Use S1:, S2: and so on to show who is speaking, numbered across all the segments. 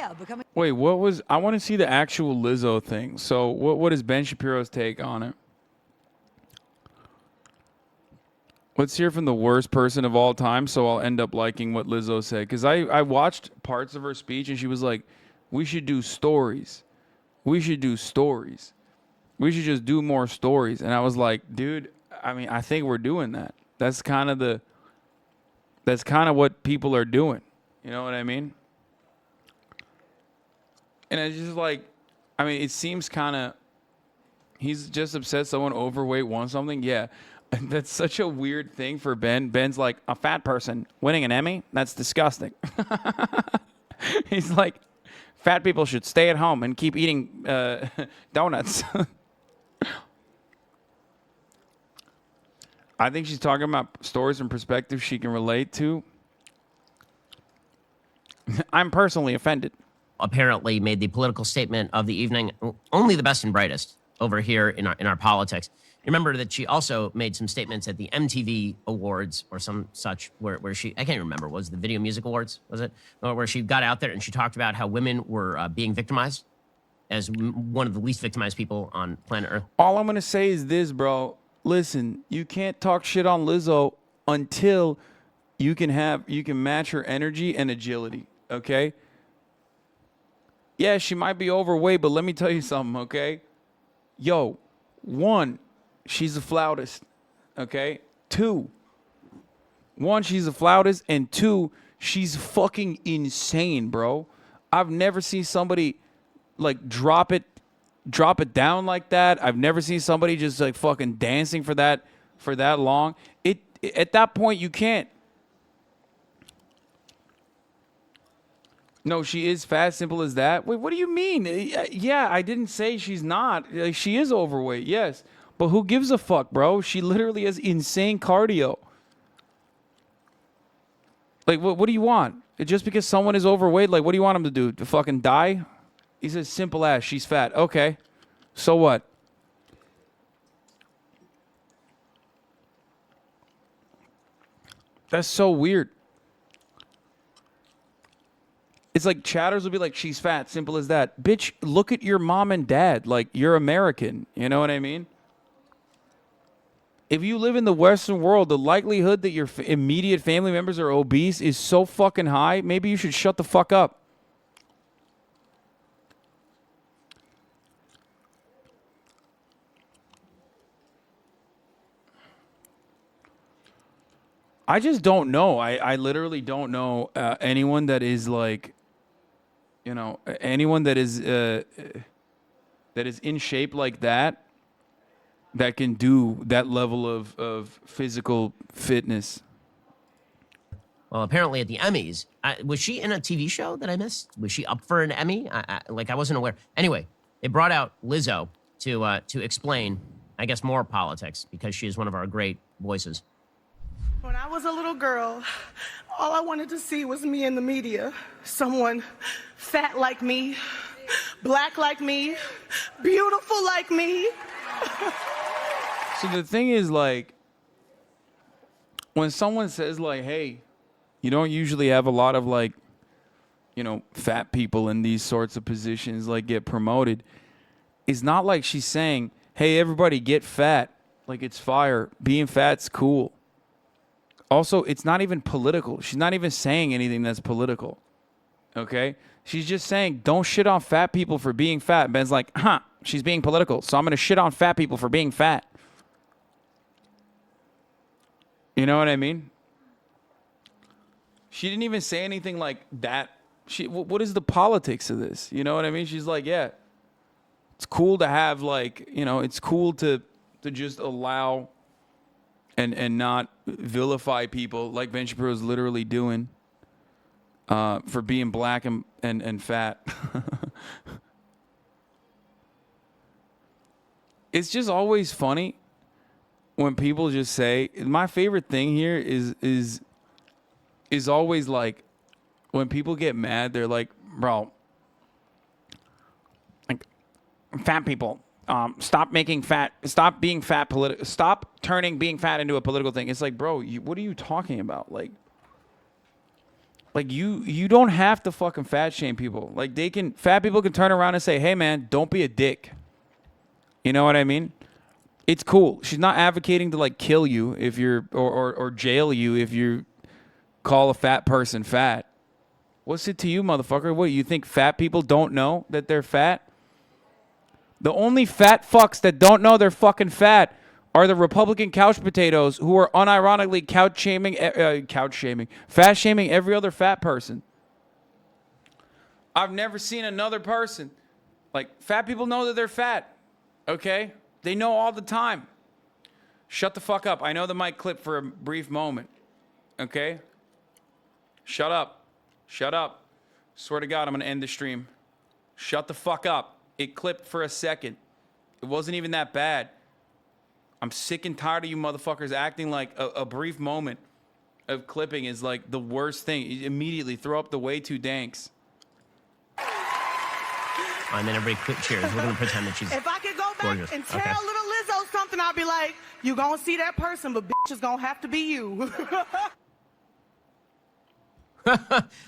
S1: yeah, becoming.
S2: Wait, what was? I want to see the actual Lizzo thing. So, what is Ben Shapiro's take on it? Let's hear from the worst person of all time, so I'll end up liking what Lizzo said. Because I watched parts of her speech, and she was like, we should do stories. We should do stories. We should just do more stories. And I was like, dude, I mean, I think we're doing that. That's kind of what people are doing. You know what I mean? And it's just like, I mean, it seems kind of, he's just upset someone overweight wants something. Yeah. That's such a weird thing for Ben. Ben's like, a fat person winning an Emmy? That's disgusting. He's like, fat people should stay at home and keep eating donuts. I think she's talking about stories and perspectives she can relate to. I'm personally offended.
S3: Apparently made the political statement of the evening, only the best and brightest over here in our politics. Remember that she also made some statements at the MTV Awards or some such where she, I can't remember, was the Video Music Awards, was it? Where she got out there and she talked about how women were being victimized as one of the least victimized people on planet Earth.
S2: All I'm going to say is this, bro. Listen, you can't talk shit on Lizzo until you can match her energy and agility, okay? Yeah, she might be overweight, but let me tell you something, okay? Yo, one, she's a flautist, okay? Two, she's a flautist, and two, she's fucking insane, bro. I've never seen somebody like drop it down like that. I've never seen somebody just like fucking dancing for that long. At that point you can't. No, she is fat, simple as that. Wait, what do you mean? Yeah, I didn't say she's not. Like, she is overweight, yes. But who gives a fuck, bro? She literally has insane cardio. Like, what do you want? Just because someone is overweight, like, what do you want them to do? To fucking die? He says, simple as, she's fat. Okay. So what? That's so weird. It's like chatters will be like, she's fat, simple as that. Bitch, look at your mom and dad. Like, you're American. You know what I mean? If you live in the Western world, the likelihood that your immediate family members are obese is so fucking high, maybe you should shut the fuck up. I just don't know. I literally don't know anyone that is like, you know, anyone that is in shape like that can do that level of physical fitness.
S3: Well, apparently at the Emmys, was she in a TV show that I missed? Was she up for an Emmy? I wasn't aware. Anyway, they brought out Lizzo to explain, I guess, more politics because she is one of our great voices.
S4: When I was a little girl, all I wanted to see was me in the media. Someone fat like me, black like me, beautiful like me.
S2: So the thing is, like, when someone says, like, hey, you don't usually have a lot of, like, you know, fat people in these sorts of positions, like, get promoted, it's not like she's saying, hey, everybody get fat. Like, it's fire. Being fat's cool. Also, it's not even political. She's not even saying anything that's political. Okay? She's just saying, don't shit on fat people for being fat. Ben's like, she's being political, so I'm going to shit on fat people for being fat. You know what I mean? She didn't even say anything like that. What is the politics of this? You know what I mean? She's like, yeah, it's cool to have, like, you know, it's cool to just allow and not vilify people like Ben Shapiro is literally doing for being black and fat. It's just always funny when people just say, my favorite thing here is always like when people get mad, they're like, bro, like, fat people, stop being fat, stop turning being fat into a political thing. It's like, bro, what are you talking about? Like Like you don't have to fucking fat shame people. Like fat people can turn around and say, "Hey man, don't be a dick." You know what I mean? It's cool. She's not advocating to like kill you if you're or jail you if you call a fat person fat. What's it to you, motherfucker? What, you think fat people don't know that they're fat? The only fat fucks that don't know they're fucking fat are the Republican couch potatoes who are unironically fat shaming every other fat person. I've never seen another person. Like, fat people know that they're fat, okay? They know all the time. Shut the fuck up. I know the mic clipped for a brief moment, okay? Shut up. Shut up. Swear to God, I'm going to end the stream. Shut the fuck up. It clipped for a second. It wasn't even that bad. I'm sick and tired of you motherfuckers acting like a brief moment of clipping is like the worst thing. You immediately throw up the way too danks.
S3: And then everybody quick cheers. We're going to pretend that she's
S4: If I could go back
S3: gorgeous.
S4: and tell
S3: Okay.
S4: little Lizzo something, I'd be like, you gonna see that person, but bitch is gonna have to be you.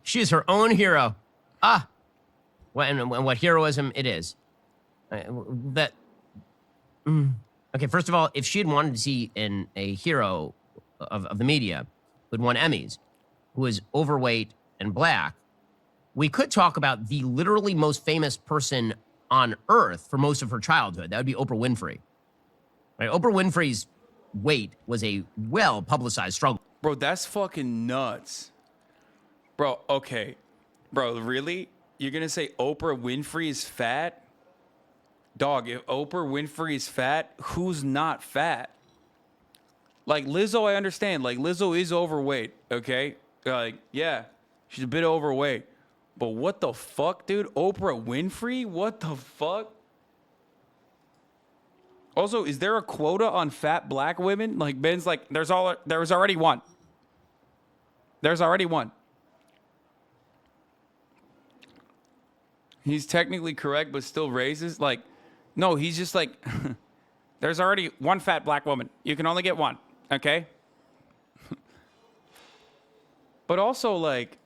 S3: She is her own hero. Ah. And what heroism it is. Okay, first of all, if she had wanted to see a hero of the media who'd won Emmys, who is overweight and black, we could talk about the literally most famous person on earth for most of her childhood. That would be Oprah Winfrey. Right? Oprah Winfrey's weight was a well-publicized struggle.
S2: Bro, that's fucking nuts. Bro, okay. Bro, really? You're going to say Oprah Winfrey is fat? Dog, if Oprah Winfrey is fat, who's not fat? Like, Lizzo, I understand. Like, Lizzo is overweight, okay? Like, yeah, she's a bit overweight. But what the fuck, dude? Oprah Winfrey? What the fuck? Also, is there a quota on fat black women? Like, Ben's like, there's already one. There's already one. He's technically correct, but still racist. Like, no, he's just like, there's already one fat black woman. You can only get one, okay? But also, like,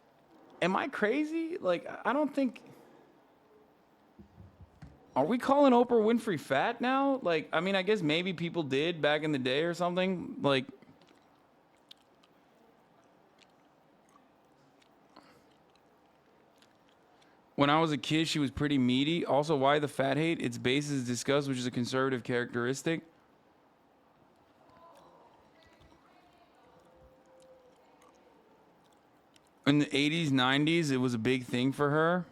S2: am I crazy? Like, I don't think... Are we calling Oprah Winfrey fat now? Like, I mean, I guess maybe people did back in the day or something. Like... When I was a kid, she was pretty meaty. Also, why the fat hate? Its base is disgust, which is a conservative characteristic. In the 80s, 90s, it was a big thing for her.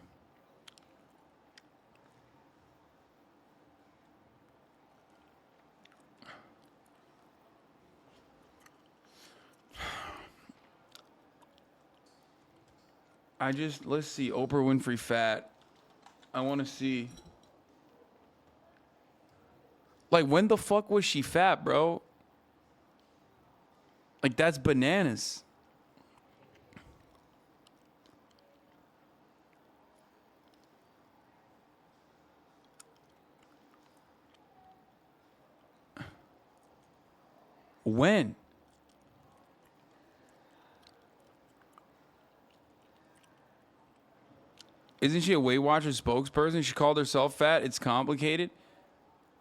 S2: Let's see, Oprah Winfrey fat. I want to see. Like, when the fuck was she fat, bro? Like, that's bananas. When? Isn't she a Weight Watchers spokesperson? She called herself fat. It's complicated.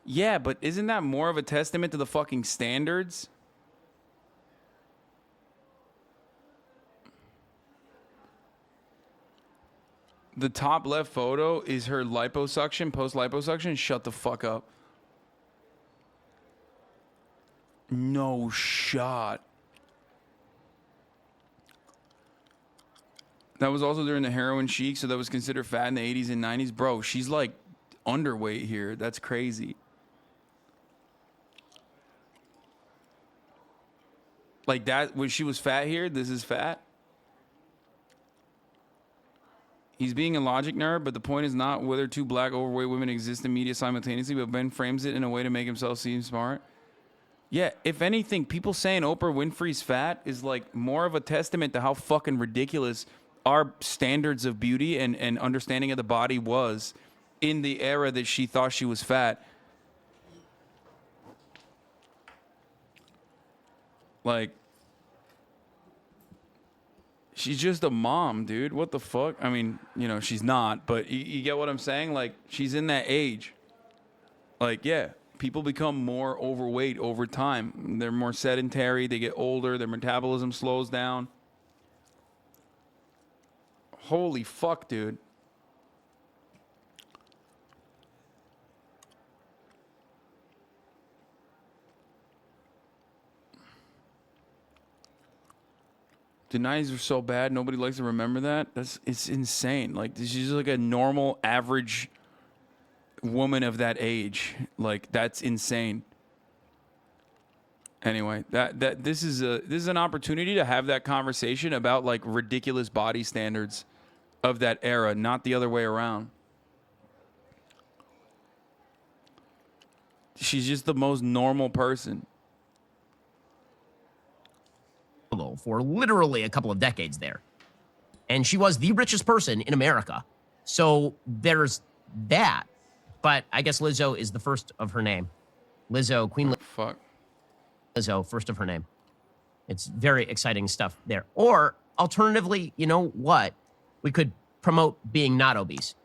S2: Yeah, but isn't that more of a testament to the fucking standards? The top left photo is her liposuction, post-liposuction. Shut the fuck up. No shot. That was also during the heroin chic, so that was considered fat in the 80s and 90s. Bro, she's like underweight here. That's crazy. Like that, when she was fat here, this is fat. He's being a logic nerd, but the point is not whether two black overweight women exist in media simultaneously, but Ben frames it in a way to make himself seem smart. Yeah, if anything, people saying Oprah Winfrey's fat is like more of a testament to how fucking ridiculous our standards of beauty and understanding of the body was in the era that she thought she was fat. Like, She's just a mom, dude. What the fuck? I mean, you know, she's not, but you get what I'm saying? Like, she's in that age. Like, yeah, people become more overweight over time. They're more sedentary. They get older. Their metabolism slows down. Holy fuck, dude. Denies are so bad. Nobody likes to remember that. It's insane. Like, she's just like a normal, average woman of that age. Like, that's insane. Anyway, this is an opportunity to have that conversation about like ridiculous body standards of that era, not the other way around. She's just the most normal person.
S3: For literally a couple of decades there. And she was the richest person in America. So there's that. But I guess Lizzo is the first of her name. Lizzo, Queen
S2: Fuck.
S3: Lizzo, first of her name. It's very exciting stuff there. Or alternatively, you know what? We could promote being not obese.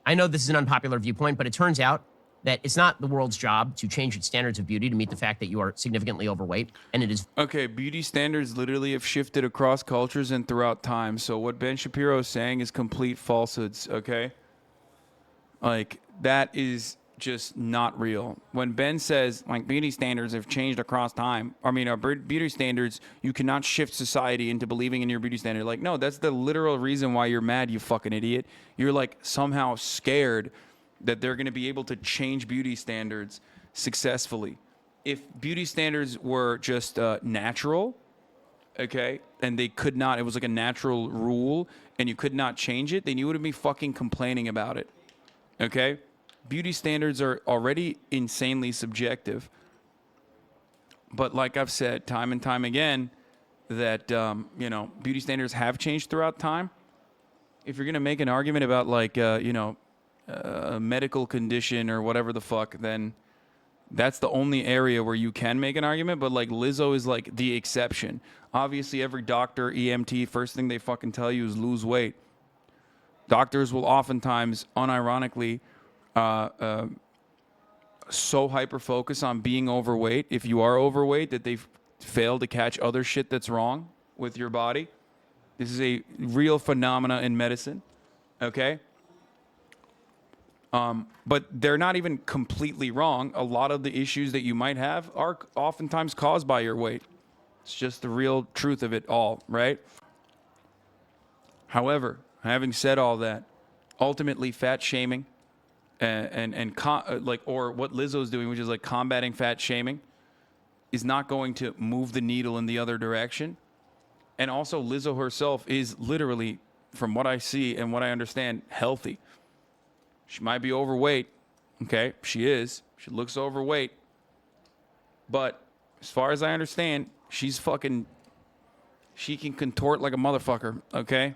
S3: I know this is an unpopular viewpoint, but it turns out that it's not the world's job to change its standards of beauty to meet the fact that you are significantly overweight. And it is.
S2: Okay, beauty standards literally have shifted across cultures and throughout time. So what Ben Shapiro is saying is complete falsehoods, okay? Like, that is just not real. When Ben says, like, beauty standards have changed across time, I mean, our beauty standards, you cannot shift society into believing in your beauty standard. Like, no, that's the literal reason why you're mad, you fucking idiot. You're, like, somehow scared that they're going to be able to change beauty standards successfully. If beauty standards were just natural, okay, and they could not, it was like a natural rule, and you could not change it, then you wouldn't be fucking complaining about it, okay? Beauty standards are already insanely subjective. But like I've said time and time again, that, you know, beauty standards have changed throughout time. If you're going to make an argument about, like, you know, a medical condition or whatever the fuck, then that's the only area where you can make an argument. But like, Lizzo is like the exception. Obviously, every doctor, EMT, first thing they fucking tell you is lose weight. Doctors will oftentimes, unironically, so hyper focus on being overweight, if you are overweight, that they fail to catch other shit that's wrong with your body. This is a real phenomena in medicine, okay? But they're not even completely wrong. A lot of the issues that you might have are oftentimes caused by your weight. It's just the real truth of it all, right? However, having said all that, ultimately fat shaming or what Lizzo's doing, which is like combating fat shaming, is not going to move the needle in the other direction. And also, Lizzo herself is literally, from what I see and what I understand, healthy. She might be overweight, okay? She is. She looks overweight. But as far as I understand, she can contort like a motherfucker, okay?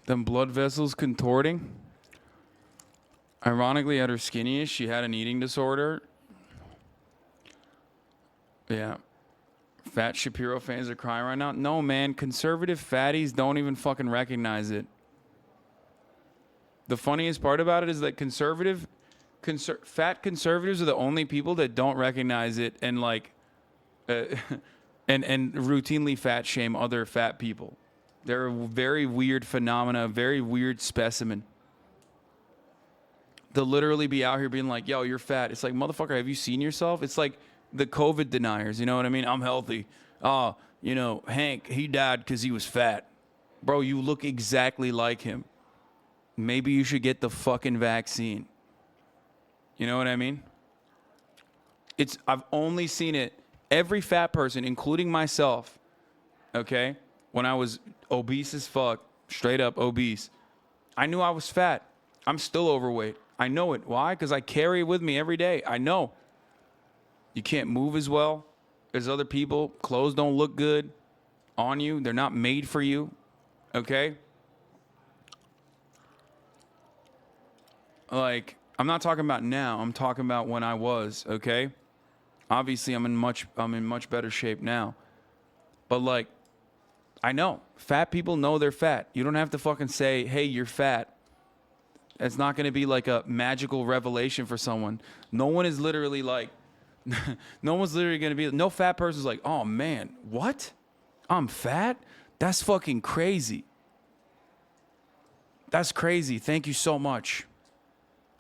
S2: Them blood vessels contorting. Ironically, at her skinniest, she had an eating disorder. Yeah. Fat Shapiro fans are crying right now. No, man. Conservative fatties don't even fucking recognize it. The funniest part about it is that fat conservatives are the only people that don't recognize it and like, and routinely fat shame other fat people. They're a very weird phenomena, a very weird specimen. They'll literally be out here being like, yo, you're fat. It's like, motherfucker, have you seen yourself? It's like the COVID deniers, you know what I mean? I'm healthy. Oh, you know, Hank, he died because he was fat. Bro, you look exactly like him. Maybe you should get the fucking vaccine. You know what I mean? I've only seen it, every fat person, including myself, okay? When I was obese as fuck, straight up obese, I knew I was fat. I'm still overweight. I know it. Why? Because I carry it with me every day. I know you can't move as well as other people. Clothes don't look good on you. They're not made for you. Okay? Like, I'm not talking about now. I'm talking about when I was, okay? Obviously, I'm in much better shape now. But like, I know fat people know they're fat. You don't have to fucking say, "Hey, you're fat." It's not going to be like a magical revelation for someone. No one is literally like, no one's literally going to be, no fat person's like, "Oh man, what? I'm fat? That's fucking crazy. That's crazy. Thank you so much.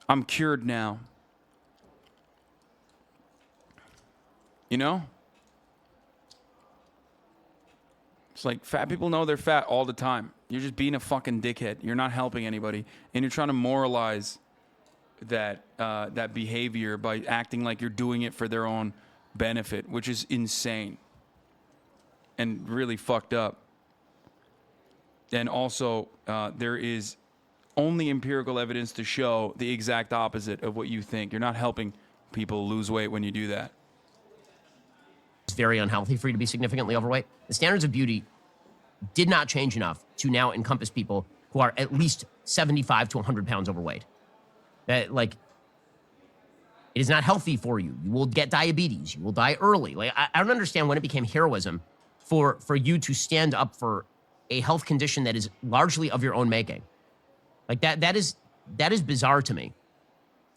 S2: I'm cured now." You know? It's like fat people know they're fat all the time. You're just being a fucking dickhead. You're not helping anybody. And you're trying to moralize that that behavior by acting like you're doing it for their own benefit, which is insane and really fucked up. And also, there is only empirical evidence to show the exact opposite of what you think. You're not helping people lose weight when you do that.
S3: It's very unhealthy for you to be significantly overweight. The standards of beauty did not change enough to now encompass people who are at least 75 to 100 pounds overweight. That, like, it is not healthy for you. You will get diabetes. You will die early. Like, I don't understand when it became heroism for you to stand up for a health condition that is largely of your own making. Like, that is bizarre to me.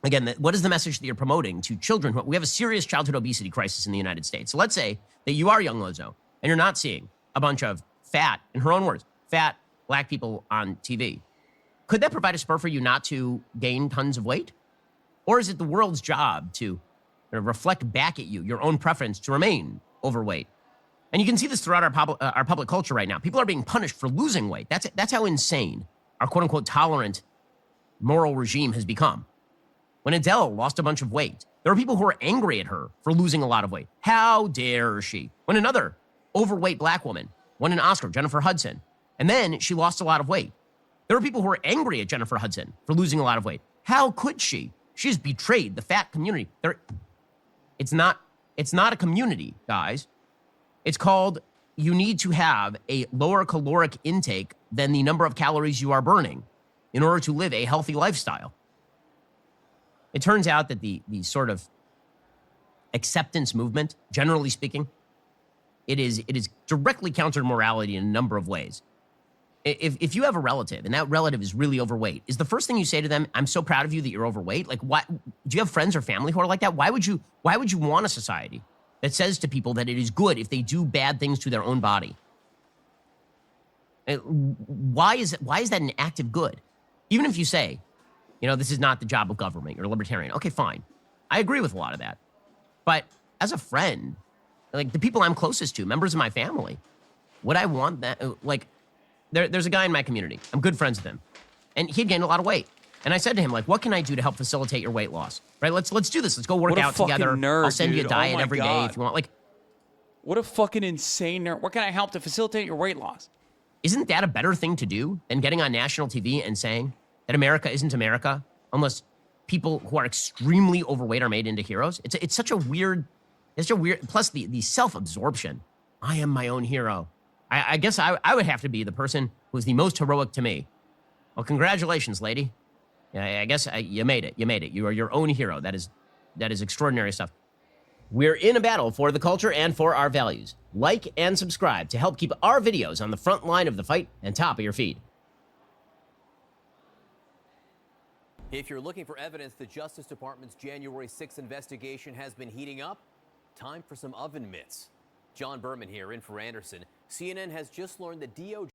S3: Again, what is the message that you're promoting to children? We have a serious childhood obesity crisis in the United States. So let's say that you are young Lizzo and you're not seeing a bunch of fat, in her own words, fat black people on TV. Could that provide a spur for you not to gain tons of weight? Or is it the world's job to reflect back at you your own preference to remain overweight? And you can see this throughout our public culture right now. People are being punished for losing weight. That's how insane our quote-unquote tolerant moral regime has become. When Adele lost a bunch of weight, there were people who were angry at her for losing a lot of weight. How dare she? When another overweight black woman won an Oscar, Jennifer Hudson, and then she lost a lot of weight, there were people who were angry at Jennifer Hudson for losing a lot of weight. How could she? She's betrayed the fat community. It's not a community, guys. It's called, you need to have a lower caloric intake than the number of calories you are burning in order to live a healthy lifestyle. It turns out that the sort of acceptance movement, generally speaking, it is directly counter to morality in a number of ways. If you have a relative and that relative is really overweight, is the first thing you say to them, "I'm so proud of you that you're overweight"? Like, why do you have friends or family who are like that? Why would you want a society that says to people that it is good if they do bad things to their own body? Why is that an act of good? Even if you say, this is not the job of government, you're a libertarian. Okay, fine. I agree with a lot of that. But as a friend, like the people I'm closest to, members of my family, would I want that? Like, there's a guy in my community. I'm good friends with him. And he had gained a lot of weight. And I said to him, like, what can I do to help facilitate your weight loss? Right? Let's do this. Let's go work out together.
S2: Nerd,
S3: I'll send you a diet every day if you want. Like,
S2: what a fucking insane nerd. What can I help to facilitate your weight loss?
S3: Isn't that a better thing to do than getting on national TV and saying that America isn't America unless people who are extremely overweight are made into heroes? It's such a weird, plus the self-absorption. I am my own hero. I guess I would have to be the person who is the most heroic to me. Well, congratulations, lady. I guess you made it. You made it. You are your own hero. That is extraordinary stuff. We're in a battle for the culture and for our values. Like and subscribe to help keep our videos on the front line of the fight and top of your feed.
S1: If you're looking for evidence the Justice Department's January 6th investigation has been heating up, time for some oven mitts. John Berman here in for Anderson. CNN has just learned that DOJ